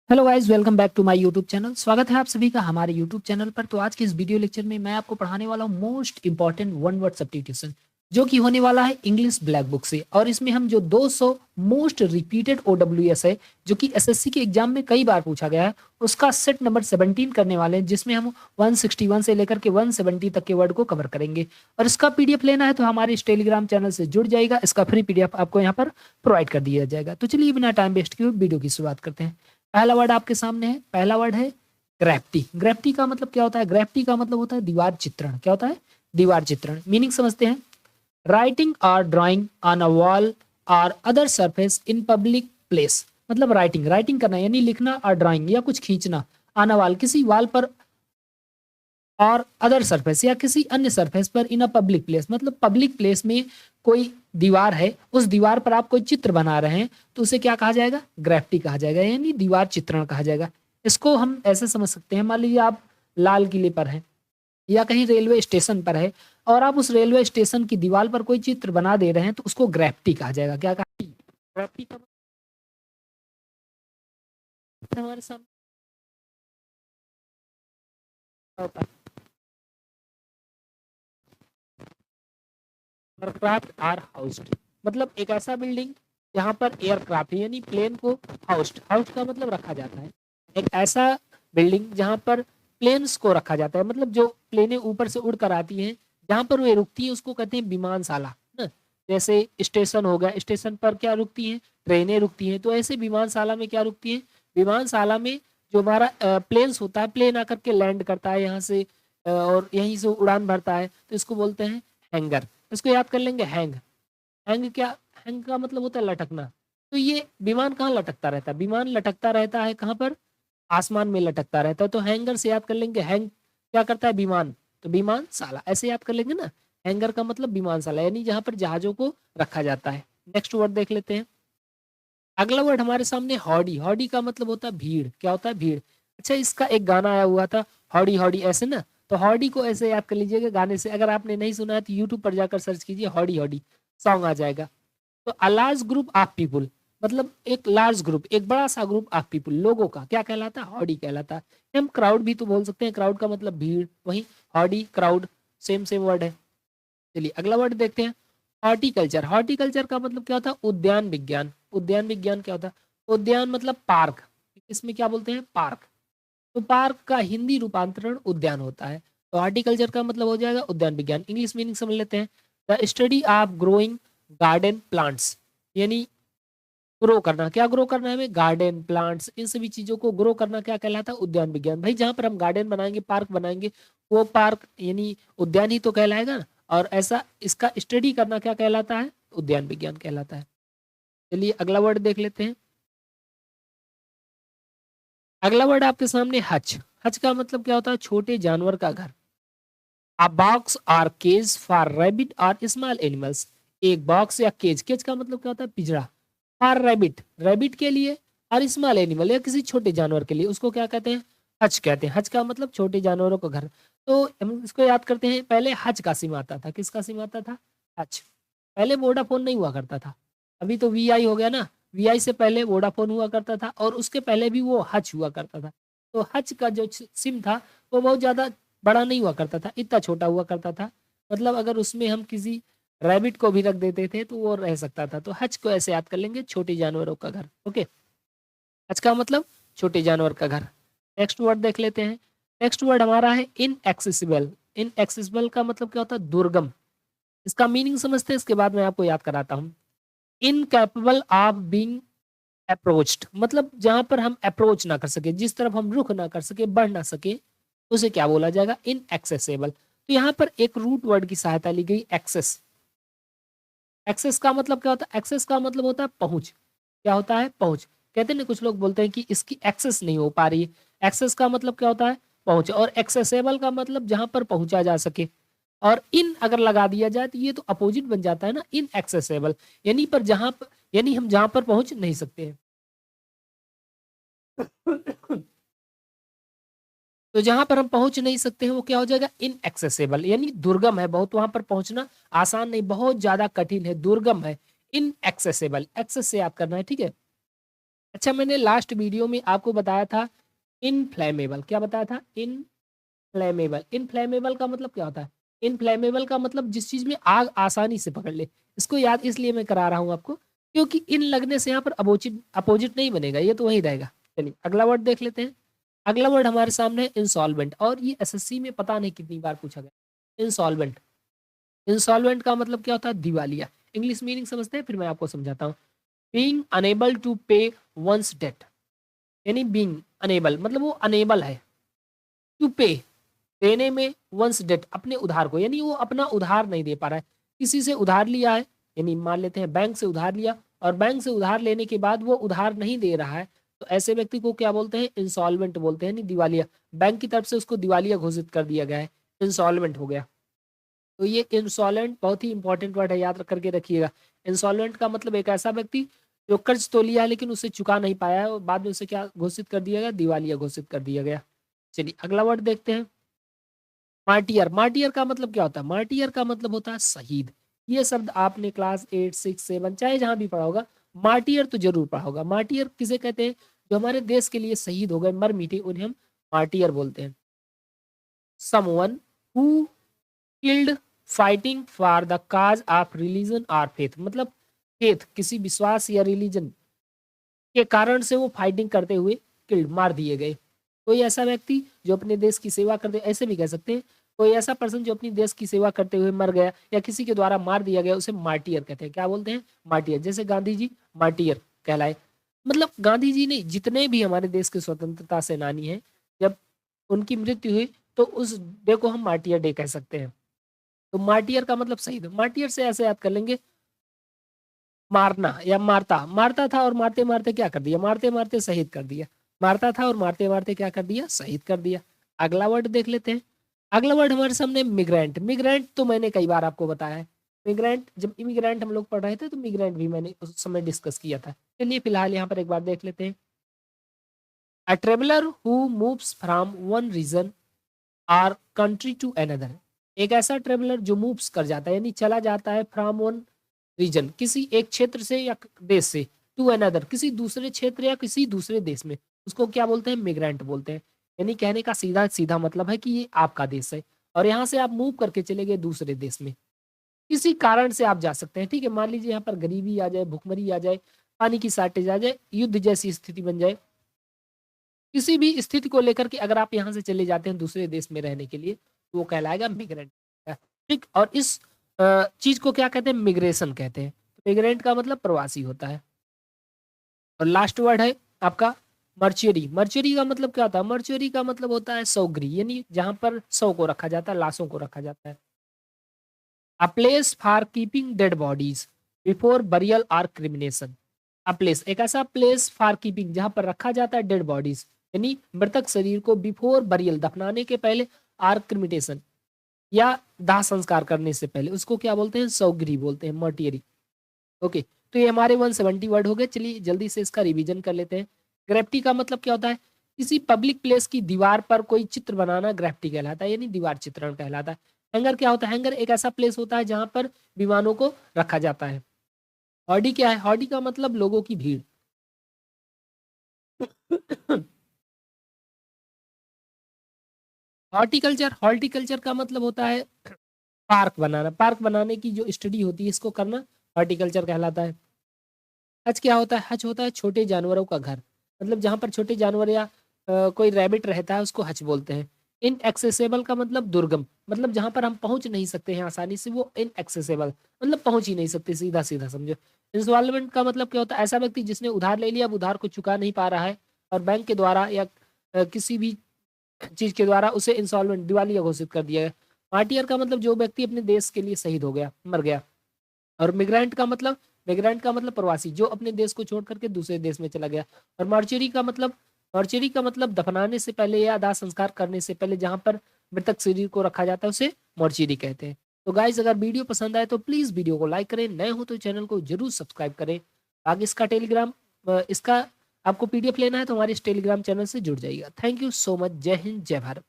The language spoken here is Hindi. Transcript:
Hello guys, welcome back to my YouTube channel. स्वागत है आप सभी का हमारे यूट्यूब चैनल पर। तो आज के इस वीडियो लेक्चर में मैं आपको पढ़ाने वाला हूँ most important one word substitution, जो कि होने वाला है इंग्लिश ब्लैक बुक से। और इसमें हम जो 200 मोस्ट रिपीटेड OWS है, जो कि एसएससी के एग्जाम में कई बार पूछा गया है, उसका सेट नंबर 17 करने वाले हैं, जिसमें हम 161 से लेकर के 170 तक के वर्ड को कवर करेंगे। और इसका पीडीएफ लेना है तो हमारे इस टेलीग्राम चैनल से जुड़ जाएगा। इसका फ्री पीडीएफ आपको यहाँ पर प्रोवाइड कर दिया जाएगा। तो चलिए बिना टाइम वेस्ट किए वीडियो की शुरुआत करते हैं। पहला वर्ड आपके सामने है। पहला वर्ड है ग्रेफिटी। ग्रेफिटी का मतलब क्या होता है? ग्रेफिटी का मतलब होता है दीवार चित्रण। क्या होता है? दीवार चित्रण। मीनिंग समझते हैं। राइटिंग और ड्राइंग ऑन अ वॉल और other surface in public place. मतलब राइटिंग राइटिंग करना यानी लिखना, और ड्राइंग या कुछ खींचना ऑन अ वॉल किसी वॉल पर, और अदर सरफेस या किसी अन्य सरफेस पर इन अ पब्लिक प्लेस। मतलब पब्लिक प्लेस में कोई दीवार है, उस दीवार पर आप कोई चित्र बना रहे हैं तो उसे क्या कहा जाएगा? ग्रेफिटी कहा जाएगा, यानी दीवार चित्रण कहा जाएगा। इसको हम ऐसे समझ सकते हैं, मान लीजिए आप लाल किले पर हैं या कहीं रेलवे स्टेशन पर है, और आप उस रेलवे स्टेशन की दीवार पर कोई चित्र बना दे रहे हैं तो उसको ग्रेफिटी कहा जाएगा। क्या कहा? ग्रेफिटी का मतलब हमारे सामने होता है एयरक्राफ्ट आर हाउस्ड। मतलब एक ऐसा बिल्डिंग जहां पर एयरक्राफ्ट यानी प्लेन को हाउस्ड, हाउस्ड का मतलब रखा जाता है। एक ऐसा बिल्डिंग जहां पर प्लेन्स को रखा जाता है, मतलब जो प्लेनें ऊपर से उड़कर आती हैं, जहां पर वे रुकती हैं उसको कहते हैं विमानशाला ना। जैसे स्टेशन हो गया, स्टेशन पर क्या रुकती हैं? ट्रेनें रुकती हैं। तो ऐसे विमानशाला में क्या रुकती हैं? विमानशाला में जो हमारा प्लेन्स होता है, प्लेन आकर के लैंड करता है यहाँ से, और यहीं से उड़ान भरता है, तो इसको बोलते हैं हैंगर। इसको याद कर लेंगे, हैंग। हैंग क्या? हैंग का मतलब होता है लटकना। तो ये विमान कहाँ लटकता रहता है? विमान लटकता रहता है कहाँ पर? आसमान में लटकता रहता है। तो हैंगर से याद कर लेंगे, हैंग क्या करता है? विमान। तो विमानशाला ऐसे याद कर लेंगे ना। हैंगर का मतलब विमानशाला, यानी जहां पर जहाजों को रखा जाता है। नेक्स्ट वर्ड देख लेते हैं। अगला वर्ड हमारे सामने हॉडी। हॉडी का मतलब होता है भीड़। क्या होता है? भीड़। अच्छा, इसका एक गाना आया हुआ था, हॉडी हॉडी ऐसे ना। तो हॉडी को ऐसे याद कर लीजिएगा गाने से। अगर आपने नहीं सुना है तो यूट्यूब पर जाकर सर्च कीजिए, हॉडी हॉडी सॉन्ग आ जाएगा। तो a large group of people, मतलब एक लार्ज ग्रुप, एक बड़ा सा ग्रुप ऑफ पीपुल, लोगों का क्या कहलाता है? हॉडी कहलाता है। हम क्राउड भी तो बोल सकते हैं, क्राउड का मतलब भीड़, वही हॉडी क्राउड सेम सेम वर्ड है। चलिए अगला वर्ड देखते हैं। हॉर्टिकल्चर। हॉर्टिकल्चर का मतलब क्या होता है? उद्यान विज्ञान। उद्यान विज्ञान क्या होता है? उद्यान मतलब पार्क। इसमें क्या बोलते हैं? पार्क। तो पार्क का हिंदी रूपांतरण उद्यान होता है। तो हॉर्टिकल्चर का मतलब हो जाएगा उद्यान विज्ञान। इंग्लिश मीनिंग समझ लेते हैं। The study of growing garden plants, यानी ग्रो करना। क्या ग्रो करना है हमें? गार्डन प्लांट्स, इन सभी चीजों को ग्रो करना क्या कहलाता है? उद्यान विज्ञान। भाई जहां पर हम गार्डन बनाएंगे, पार्क बनाएंगे, वो पार्क यानी उद्यान ही तो कहलाएगा ना। और ऐसा इसका स्टडी करना क्या कहलाता है? उद्यान विज्ञान कहलाता है। चलिए अगला वर्ड देख लेते हैं। अगला वर्ड आपके सामने हच। हच का मतलब क्या होता है? छोटे जानवर का घर। अ बॉक्स और केज फॉर रैबिट और स्मॉल एनिमल्स। एक बॉक्स या केज, केज का मतलब क्या होता है? पिंजरा। फॉर रैबिट, रैबिट के लिए, और स्मॉल एनिमल या किसी छोटे जानवर के लिए, उसको क्या कहते हैं? हच कहते हैं। हच का मतलब छोटे जानवरों का घर। तो हम इसको याद करते हैं। पहले हच का सिम आता था। किसका सिम आता था? हच। पहले वोडाफोन नहीं हुआ करता था, अभी तो वीआई हो गया ना। वीआई से पहले वोडाफोन हुआ करता था, और उसके पहले भी वो हच हुआ करता था। तो हच का जो सिम था वो बहुत ज्यादा बड़ा नहीं हुआ करता था, इतना छोटा हुआ करता था। मतलब अगर उसमें हम किसी रैबिट को भी रख देते थे तो वो रह सकता था। तो हज को ऐसे याद कर लेंगे, छोटे जानवरों का घर। ओके, हज का मतलब छोटे जानवर का घर। नेक्स्ट वर्ड देख लेते हैं। नेक्स्ट वर्ड हमारा है इनएक्सेसिबल। इनएक्सेसिबल का मतलब क्या होता है? दुर्गम। इसका मीनिंग समझते हैं, इसके बाद मैं आपको याद कराता हूँ। इनकैपेबल ऑफ बीइंग अप्रोच्ड, मतलब जहां पर हम अप्रोच ना कर सके, जिस तरफ हम रुख ना कर सके, बढ़ ना सके, उसे क्या बोला जाएगा? इनएक्सेसिबल। तो यहाँ पर एक रूट वर्ड की सहायता ली गई, एक्सेस। एक्सेस का मतलब क्या होता है? एक्सेस का मतलब होता है पहुंच। क्या होता है? पहुंच। कहते हैं ना, कुछ लोग बोलते हैं कि इसकी एक्सेस नहीं हो पा रही है। एक्सेस का मतलब क्या होता है? पहुंच। और एक्सेसेबल का मतलब जहां पर पहुंचा जा सके। और इन अगर लगा दिया जाए तो ये तो अपोजिट बन जाता है ना, इन एक्सेसेबल, यानी पर जहां पर, यानी हम जहां पर पहुंच नहीं सकते हैं। तो जहां पर हम पहुंच नहीं सकते हैं वो क्या हो जाएगा? इनएक्सेसिबल, यानी दुर्गम है बहुत, वहां पर पहुंचना आसान नहीं, बहुत ज्यादा कठिन है, दुर्गम है। इनएक्सेसिबल, एक्सेस से याद करना है, ठीक है। अच्छा, मैंने लास्ट वीडियो में आपको बताया था इनफ्लेमेबल, क्या बताया था? इनफ्लेमेबल। इनफ्लेमेबल का मतलब क्या होता है? इनफ्लेमेबल का मतलब जिस चीज़ में आग आसानी से पकड़ ले। इसको याद इसलिए मैं करा रहा हूँ आपको, क्योंकि इन लगने से यहाँ पर अपोजिट अपोजिट नहीं बनेगा, ये तो वही रहेगा। चलिए अगला वर्ड देख लेते हैं। अगला वर्ड हमारे सामने है इंसॉल्वेंट, और ये एसएससी में पता नहीं कितनी बार पूछा गया। इंसॉल्वेंट, इंसॉल्वेंट का मतलब क्या होता है? दिवालिया। इंग्लिश मीनिंग समझते हैं, फिर मैं आपको समझाता हूँ। बीइंग अनेबल टू पे वंस डेट, यानी बीइंग अनेबल मतलब वो अनेबल है टू पे, देने में, वंस डेट अपने उधार को, यानी वो अपना उधार नहीं दे पा रहा है। किसी से उधार लिया है, यानी मान लेते हैं बैंक से उधार लिया, और बैंक से उधार लेने के बाद वो उधार नहीं दे रहा है, तो ऐसे व्यक्ति को क्या बोलते हैं? इंसॉल्वेंट बोलते हैं, यानी दिवालिया। बैंक की तरफ से उसको दिवालिया घोषित कर दिया गया है, इंसॉल्वेंट हो गया। तो ये इंसॉल्वेंट बहुत ही इंपॉर्टेंट वर्ड है, याद करके रखिएगा। इंसॉल्वेंट का मतलब एक ऐसा व्यक्ति जो कर्ज तो लिया है लेकिन उसे चुका नहीं पाया है, और बाद में उसे क्या घोषित कर दिया गया? दिवालिया घोषित कर दिया गया। चलिए अगला वर्ड देखते हैं। मार्टियर। मार्टियर का मतलब क्या होता है? मार्टियर का मतलब होता है शहीद। ये शब्द आपने क्लास 8, 6, 7 चाहे जहां भी पढ़ा होगा, मार्टियर तो जरूर पढ़ा होगा। मार्टियर किसे कहते हैं? जो हमारे देश के लिए शहीद हो गए, मर मिटे, उन्हें हम मार्टियर बोलते हैं। Someone who killed fighting for the cause of religion और फेथ, मतलब फेथ किसी विश्वास या रिलीजन के कारण से वो फाइटिंग करते हुए किल्ड मार दिए गए। कोई ऐसा व्यक्ति जो अपने देश की सेवा करते, ऐसे भी कह सकते हैं, कोई ऐसा पर्सन जो अपनी देश की सेवा करते हुए मर गया या किसी के द्वारा मार दिया गया, उसे मार्टियर कहते हैं। क्या बोलते हैं? मार्टियर। जैसे गांधी जी मार्टियर कहलाए, मतलब गांधी जी नहीं, जितने भी हमारे देश के स्वतंत्रता सेनानी हैं, जब उनकी मृत्यु हुई तो उस डे को हम मार्टियर डे कह सकते हैं। तो मार्टियर का मतलब शहीद। मार्टियर से ऐसे याद कर लेंगे, मारना या मारता, मारता था और मारते मारते क्या कर दिया? मारते मारते शहीद कर दिया। मारता था और मारते मारते क्या कर दिया? शहीद कर दिया। अगला वर्ड देख लेते हैं। अगला वर्ड हमारे सामने मिग्रेंट। मिग्रेंट तो मैंने कई बार आपको बताया है। मिग्रेंट, जब इमिग्रेंट हम लोग पढ़ रहे थे तो मिग्रेंट भी मैंने उस समय डिस्कस किया था। चलिए फिलहाल यहाँ पर एक बार देख लेते हैं। A traveller who moves from one region or country to another. एक ऐसा ट्रेवलर जो मूव्स कर जाता है, यानी चला जाता है, फ्रॉम वन रीजन किसी एक क्षेत्र से या देश से, टू अनदर किसी दूसरे क्षेत्र या किसी दूसरे देश में, उसको क्या बोलते हैं? मिग्रेंट बोलते हैं। यानी कहने का सीधा सीधा मतलब है कि ये आपका देश है और यहाँ से आप मूव करके चले गए दूसरे देश में, किसी कारण से आप जा सकते हैं। ठीक है, मान लीजिए यहाँ पर गरीबी आ जाए, भुखमरी आ जाए, पानी की शॉर्टेज आ जाए, युद्ध जैसी स्थिति बन जाए, किसी भी स्थिति को लेकर के अगर आप यहाँ से चले जाते हैं दूसरे देश में रहने के लिए, तो वो कहलाएगा मिग्रेंट। ठीक, और इस चीज को क्या कहते हैं? मिग्रेशन कहते हैं। मिग्रेंट का मतलब प्रवासी होता है। और लास्ट वर्ड है आपका मर्चुरी। मर्चुरी का मतलब क्या होता है? मर्चुरी का मतलब होता है शवगृह, यानी जहां पर शव को रखा जाता है, लाशों को रखा जाता है। A place for keeping dead bodies before burial और क्रिमिनेशन। अ प्लेस, एक ऐसा प्लेस फॉर कीपिंग जहां पर रखा जाता है डेड बॉडीज, यानी मृतक शरीर को, बिफोर बरियल दफनाने के पहले, आर क्रिमिटेशन या दाह संस्कार करने से पहले, उसको क्या बोलते हैं? शवगृह बोलते हैं, मर्टियरी। ओके, तो ये हमारे 170 वर्ड हो गए। चलिए जल्दी से इसका रिवीजन कर लेते हैं। ग्रेफ्टी का मतलब क्या होता है? किसी पब्लिक प्लेस की दीवार पर कोई चित्र बनाना ग्रेफ्टी कहलाता है, यानी दीवार चित्रण कहलाता है। हैंगर क्या होता है? हैंगर एक ऐसा प्लेस होता है जहां पर विमानों को रखा जाता है। हॉडी क्या है? हॉडी का मतलब लोगों की भीड़। हॉर्टिकल्चर, हॉर्टिकल्चर का मतलब होता है पार्क बनाना। पार्क बनाने की जो स्टडी होती है, इसको करना हॉर्टिकल्चर कहलाता है। हज क्या होता है? हज होता है छोटे जानवरों का घर, मतलब जहां पर छोटे जानवर या कोई रैबिट रहता है उसको हज बोलते हैं। इनएक्सेसिबल का मतलब दुर्गम, मतलब जहां पर हम पहुंच नहीं सकते हैं आसानी से, वो इनएक्सेसिबल मतलब पहुंच ही नहीं सकते, सीधा सीधा समझो। इंसॉल्वेंट का मतलब क्या होता है? ऐसा व्यक्ति जिसने उधार ले लिया, अब उधार को चुका नहीं पा रहा है और बैंक के द्वारा या किसी भी चीज के द्वारा उसे इंसॉल्वेंट, दिवालिया घोषित कर दिया गया। मार्टियर का मतलब जो व्यक्ति अपने देश के लिए शहीद हो गया, मर गया। और मिग्रेंट का मतलब प्रवासी, जो अपने देश को छोड़ करके दूसरे देश में चला गया। और मर्चरी का मतलब दफनाने से पहले या दाह संस्कार करने से पहले जहां पर मृतक शरीर को रखा जाता है, उसे मर्चरी कहते हैं। तो गाइज अगर वीडियो पसंद आए तो प्लीज वीडियो को लाइक करें, नए हो तो चैनल को जरूर सब्सक्राइब करें। आगे इसका टेलीग्राम, इसका आपको पीडीएफ लेना है तो हमारे इस टेलीग्राम चैनल से जुड़ जाइएगा। Thank you so much. जय हिंद, जय भारत।